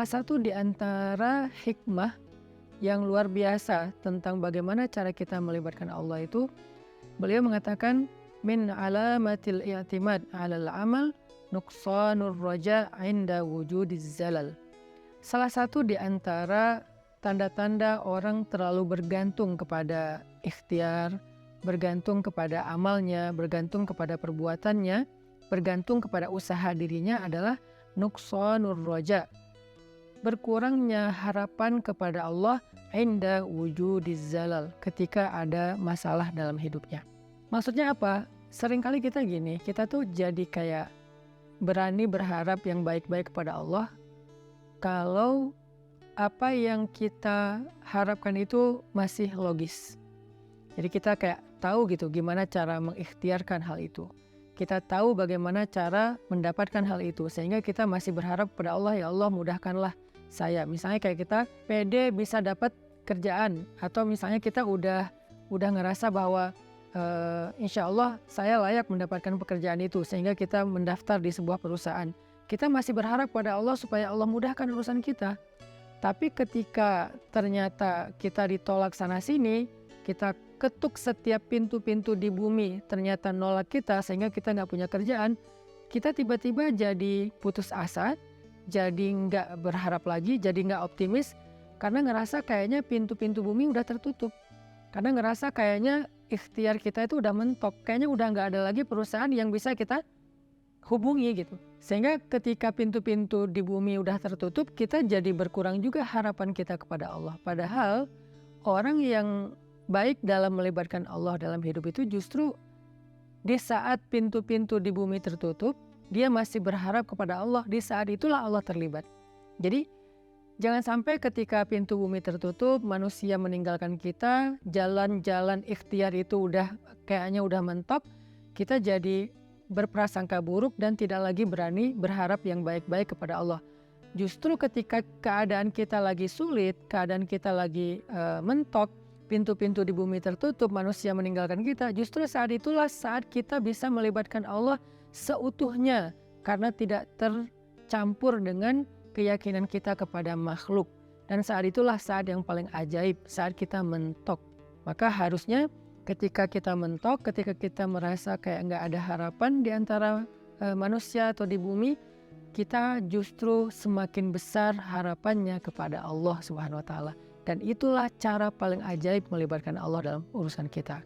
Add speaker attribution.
Speaker 1: Salah satu di antara hikmah yang luar biasa tentang bagaimana cara kita melibatkan Allah itu, beliau mengatakan, min alamatil i'timad 'alal amal nuqsanur raja' 'inda wujudiz zalal. Salah satu di antara tanda-tanda orang terlalu bergantung kepada ikhtiar, bergantung kepada amalnya, bergantung kepada perbuatannya, bergantung kepada usaha dirinya adalah nuqsanur raja', berkurangnya harapan kepada Allah inda wujudiz zalal, ketika ada masalah dalam hidupnya. Maksudnya apa? Seringkali kita gini, kita tuh jadi kayak berani berharap yang baik-baik kepada Allah kalau apa yang kita harapkan itu masih logis. Jadi kita kayak tahu gitu gimana cara mengikhtiarkan hal itu. Kita tahu bagaimana cara mendapatkan hal itu, sehingga kita masih berharap kepada Allah, ya Allah mudahkanlah saya. Misalnya kayak kita pede bisa dapat kerjaan, atau misalnya kita udah ngerasa bahwa insya Allah saya layak mendapatkan pekerjaan itu, sehingga kita mendaftar di sebuah perusahaan. Kita masih berharap pada Allah supaya Allah mudahkan urusan kita. Tapi ketika ternyata kita ditolak sana sini, kita ketuk setiap pintu-pintu di bumi, ternyata nolak kita sehingga kita nggak punya kerjaan, kita tiba-tiba jadi putus asa, jadi nggak berharap lagi, jadi nggak optimis, karena ngerasa kayaknya pintu-pintu bumi udah tertutup. Karena ngerasa kayaknya ikhtiar kita itu udah mentok, kayaknya udah nggak ada lagi perusahaan yang bisa kita hubungi gitu. Sehingga ketika pintu-pintu di bumi udah tertutup, kita jadi berkurang juga harapan kita kepada Allah. Padahal orang yang baik dalam melibatkan Allah dalam hidup itu justru di saat pintu-pintu di bumi tertutup, dia masih berharap kepada Allah. Di saat itulah Allah terlibat. Jadi jangan sampai ketika pintu bumi tertutup, manusia meninggalkan kita, jalan-jalan ikhtiar itu kayaknya udah mentok, kita jadi berprasangka buruk dan tidak lagi berani berharap yang baik-baik kepada Allah. Justru ketika keadaan kita lagi sulit, keadaan kita lagi mentok, pintu-pintu di bumi tertutup, manusia meninggalkan kita, justru saat itulah saat kita bisa melibatkan Allah seutuhnya, karena tidak tercampur dengan keyakinan kita kepada makhluk. Dan saat itulah saat yang paling ajaib, saat kita mentok. Maka harusnya ketika kita mentok, ketika kita merasa kayak nggak ada harapan di antara manusia atau di bumi, kita justru semakin besar harapannya kepada Allah Subhanahu wa Ta'ala. Dan itulah cara paling ajaib melibatkan Allah dalam urusan kita.